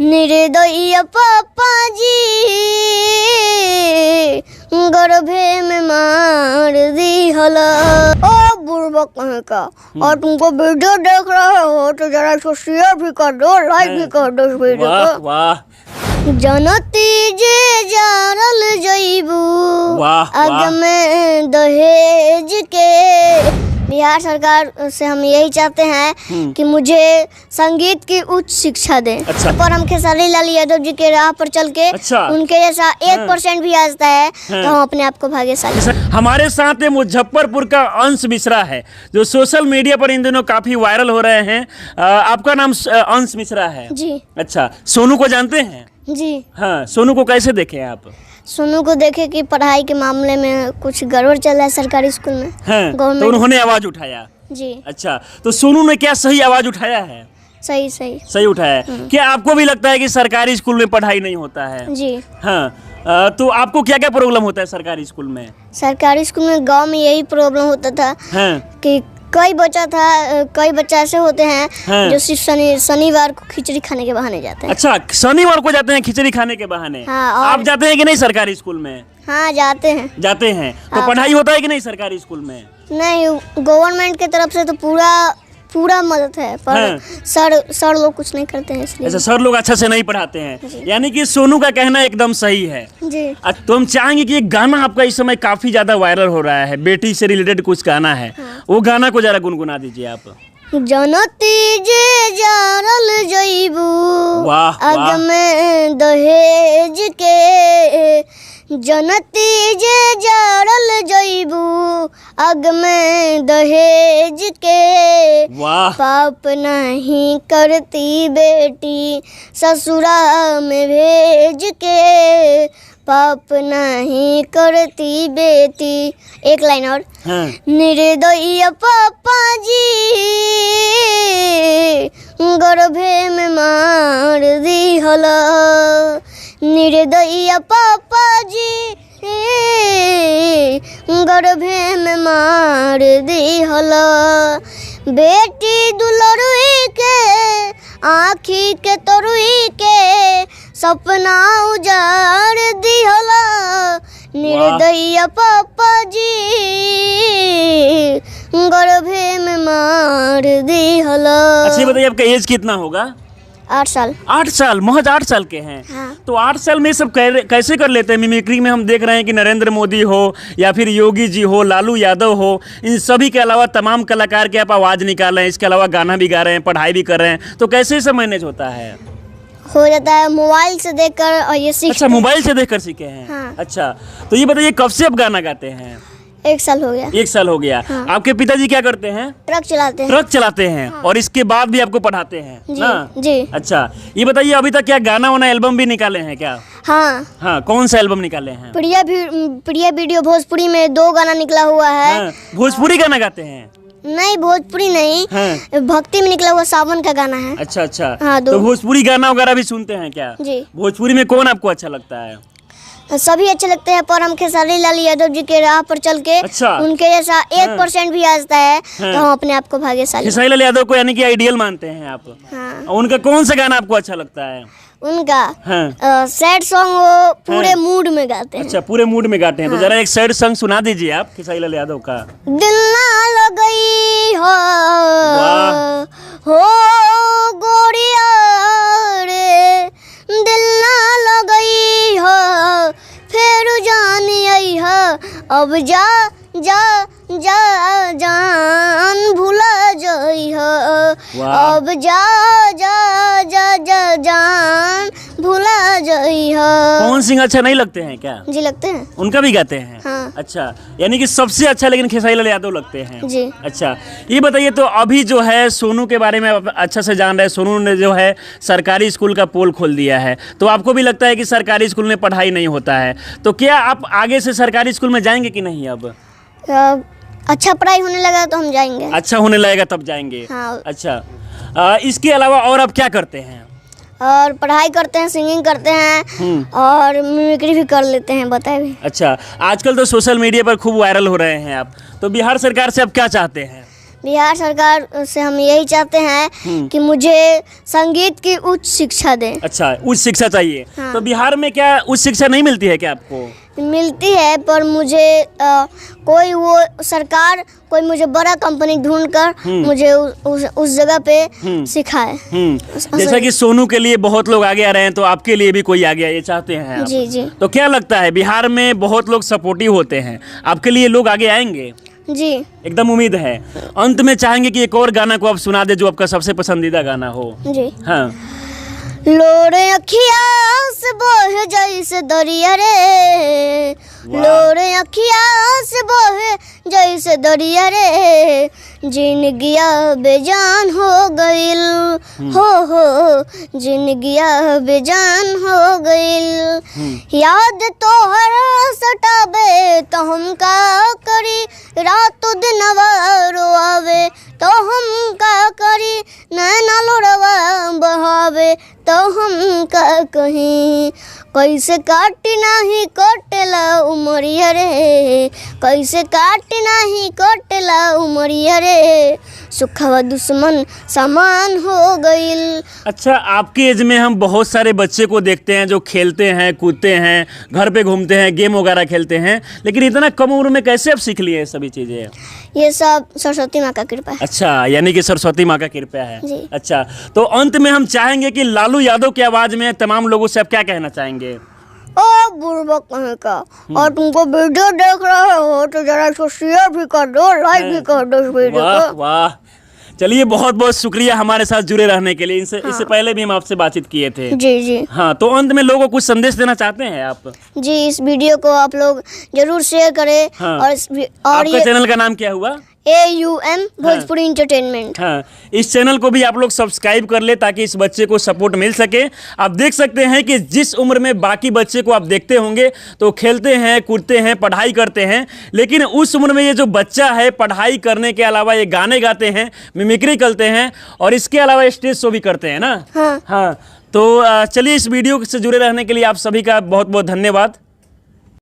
निर्दयी पापा जी गर्भे में मार दी हला। ओ बुढ़बक कहीं का, और तुमको वीडियो देख रहे हो तो जरा इसको शेयर भी कर दो, लाइक भी कर दो इस वीडियो को। वाह जनती जे जारल जईबू वाह आग में दहेज के। बिहार सरकार से हम यही चाहते हैं कि मुझे संगीत की उच्च शिक्षा दें। अच्छा। पर हम खेसारी लाल यादव जी के राह पर चल के अच्छा। उनके जैसा 1% भी आता है तो हम अपने आप को भाग्यशाली। हमारे साथ में मुजफ्फरपुर का अंश मिश्रा है जो सोशल मीडिया पर इन दिनों काफी वायरल हो रहे हैं। आपका नाम अंश मिश्रा है जी। अच्छा, सोनू को जानते हैं? जी हाँ, सोनू को कैसे देखे आप? सोनू को देखे कि पढ़ाई के मामले में कुछ गड़बड़ चल रहा है सरकारी स्कूल में। हाँ, तो गवर्नमेंट। उन्होंने आवाज उठाया। जी अच्छा, तो सोनू ने क्या सही आवाज उठाया है? सही सही सही उठाया है। क्या आपको भी लगता है कि सरकारी स्कूल में पढ़ाई नहीं होता है? जी। हाँ, तो आपको क्या क्या प्रॉब्लम होता है सरकारी स्कूल में? सरकारी स्कूल में गांव में यही प्रॉब्लम होता था हाँ, कि कई बच्चा ऐसे होते हैं हाँ। जो सिर्फ शनिवार को खिचड़ी खाने के बहाने जाते हैं। अच्छा, शनिवार को जाते हैं खिचड़ी खाने के बहाने। हाँ, और- आप जाते हैं कि नहीं सरकारी स्कूल में? हाँ जाते हैं। जाते हैं। तो हाँ। पढ़ाई होता है कि नहीं सरकारी स्कूल में? नहीं, गवर्नमेंट की तरफ से तो पूरा मदद है, पर हाँ। सर लोग कुछ नहीं करते हैं इसलिए। ऐसा सर लोग अच्छा से नहीं पढ़ाते हैं। जी। यानी कि सोनू का कहना एकदम सही है। जी। तो हम चाहेंगे कि एक गाना आपका इस समय काफी ज्यादा वायरल हो रहा है, बेटी से रिलेटेड कुछ गाना है। वो गाना को जरा गुनगुना दीजिए आप। जनती जे जारल जईबू वाह, आग वाह। में दहेज के। जनती जे जारल जईबू आग में दहेज के। वाह, पाप नहीं करती बेटी ससुरा में भेज के। पाप नहीं करती बेटी। एक लाइन और। हाँ, निर्दयी पापा जी गर्भे में मार दी हला। निर्दयी पापा जी गर्भे में मार दी हला। बेटी दुलरुई के आँखी के तरुई के सपना उजाड़ दी हला। निर्दयी पापा जी गर्भे में मार दी हला। अच्छा ये बताइए आपका एज कितना होगा? 8 साल। 8 साल, महज 8 साल के हैं। हाँ। तो 8 साल में सब कैसे कर लेते हैं? मिमिक्री में हम देख रहे हैं कि नरेंद्र मोदी हो या फिर योगी जी हो, लालू यादव हो, इन सभी के अलावा तमाम कलाकार के आप आवाज़ निकाल रहे हैं, इसके अलावा गाना भी गा रहे हैं, पढ़ाई भी कर रहे हैं, तो कैसे सब मैनेज होता है? हो जाता है मोबाइल से देखकर, और ये सीख। अच्छा, मोबाइल से देखकर सीखे हैं। हाँ। अच्छा, तो ये बताइए कब से आप गाना गाते हैं? 1 साल हो गया। 1 साल हो गया। हाँ। आपके पिताजी क्या करते हैं? ट्रक चलाते हैं। ट्रक चलाते हैं। और इसके बाद भी आपको पढ़ाते हैं जी, ना? जी। अच्छा, ये बताइए अभी तक क्या गाना वाना एल्बम भी निकाले हैं क्या? हाँ, हाँ, कौन सा एल्बम निकाले हैं? प्रिया वीडियो भोजपुरी में 2 गाना निकला हुआ है। हाँ, भोजपुरी गाना गाते हैं? नहीं, भोजपुरी नहीं। हाँ। भक्ति में निकला हुआ सावन का गाना है। अच्छा अच्छा। हाँ, 2। तो भोजपुरी गाना वगैरह भी सुनते हैं क्या? जी। भोजपुरी में कौन आपको अच्छा लगता है? सभी अच्छे लगते हैं, पर हम खेसारी लाल यादव जी के राह पर चल के अच्छा। उनके जैसा 1% भी आता है तो हम अपने आप को भाग्यशाली। खेसारी लाल यादव को यानी कि आइडियल मानते हैं आप? हाँ। और उनका कौन सा गाना आपको अच्छा लगता है? उनका हाँ। सैड सॉन्ग वो पूरे मूड में गाते हैं। अच्छा, पूरे मूड में गाते हैं। तो जरा एक सैड सॉन्ग सुना दीजिए आप खेसारी लाल यादव का। दिल ना लगई हो वाह। गोरिया रे, दिल ना लगई हो फिर जान आई हो। अब जा जा जा जान भूला जाई हो। वाह। अब जा जा जा जा जान भूला जाई हो। पवन सिंह अच्छा नहीं लगते हैं क्या? जी लगते हैं। उनका भी गाते हैं? हाँ। अच्छा, यानी कि सबसे अच्छा लेकिन खेसारी लाल यादव लगते हैं? जी। अच्छा, ये बताइए तो अभी जो है सोनू के बारे में आप अच्छा से जान रहे हैं। सोनू ने जो है सरकारी स्कूल का पोल खोल दिया है, तो आपको भी लगता है कि सरकारी स्कूल में पढ़ाई नहीं होता है, तो क्या आप आगे से सरकारी स्कूल में जाएंगे कि नहीं? अब अच्छा पढ़ाई होने लगा तो हम जाएंगे। अच्छा होने लगेगा तब जाएंगे? हाँ। अच्छा, इसके अलावा और आप क्या करते हैं? और पढ़ाई करते हैं, सिंगिंग करते हैं और मिमिक्री भी कर लेते हैं, बताए भी। अच्छा, आजकल तो सोशल मीडिया पर खूब वायरल हो रहे हैं आप, तो बिहार सरकार से आप क्या चाहते हैं? बिहार सरकार से हम यही चाहते हैं कि मुझे संगीत की उच्च शिक्षा दें। अच्छा, उच्च शिक्षा चाहिए। हाँ। तो बिहार में क्या उच्च शिक्षा नहीं मिलती है क्या आपको? मिलती है, पर मुझे कोई वो सरकार कोई मुझे बड़ा कंपनी ढूंढ कर मुझे उस जगह पे सिखाए। जैसा कि सोनू के लिए बहुत लोग आगे आ रहे हैं, तो आपके लिए भी कोई आगे आए, ये चाहते हैं आप? जी जी तो क्या लगता है, बिहार में बहुत लोग सपोर्टिव होते हैं, आपके लिए लोग आगे आएंगे? जी एकदम उम्मीद है। अंत में चाहेंगे कि एक और गाना को आप सुना दे जो आपका सबसे पसंदीदा गाना हो। जी। हाँ। लोरे अखिया से बहे जैसे दरिया रे, लोरे अखिया से बहे जैसे दरिया रे, जिंदगिया बेजान हो गइल, हो जिंदगिया बेजान हो गइल। याद तोहर सताबे तो हम का करी, रातों दिनवा रोआवे तो हम का करी, नैना लोड़वा बहावे तो हम का कहीं। कैसे काटी नाही कटेला उमरिया रे, कैसे काटी नाही कटेला उमरिया रे, सुखवा दुश्मन समान हो गइल। अच्छा, आपके एज में हम बहुत सारे बच्चे को देखते हैं जो खेलते हैं, कूदते हैं, घर पे घूमते हैं, गेम वगैरह खेलते हैं, लेकिन इतना कम उम्र में कैसे आप सीख लिए सभी चीज़ें? ये सब सरस्वती माँ का कृपा है। अच्छा, यानी कि सरस्वती माँ का कृपा है। जी। अच्छा, तो अंत में हम चाहेंगे कि लालू यादव की आवाज़ में तमाम लोगों से आप क्या कहना चाहेंगे? ओ बुर्बक कहीं का, और तुमको वीडियो देख रहे हो तो जरा इसको शेयर भी कर दो, लाइक भी कर दो इस वीडियो वाह को। वाह, चलिए बहुत बहुत शुक्रिया हमारे साथ जुड़े रहने के लिए। इससे पहले भी हम आपसे बातचीत किए थे। जी जी हाँ, तो अंत में लोगों को कुछ संदेश देना चाहते हैं आप? जी, इस वीडियो को आप लोग जरूर शेयर करें। हाँ। और आपका चैनल का नाम क्या हुआ? AUM Bhojpuri entertainment. हाँ, इस चैनल को भी आप लोग सब्सक्राइब कर ले ताकि इस बच्चे को सपोर्ट मिल सके। आप देख सकते हैं कि जिस उम्र में बाकी बच्चे को आप देखते होंगे तो खेलते हैं, कूदते हैं, पढ़ाई करते हैं, लेकिन उस उम्र में ये जो बच्चा है पढ़ाई करने के अलावा ये गाने गाते हैं, मिमिक्री करते हैं और इसके अलावा स्टेज शो भी करते हैं ना। हाँ। हाँ, तो चलिए इस वीडियो से जुड़े रहने के लिए आप सभी का बहुत बहुत धन्यवाद।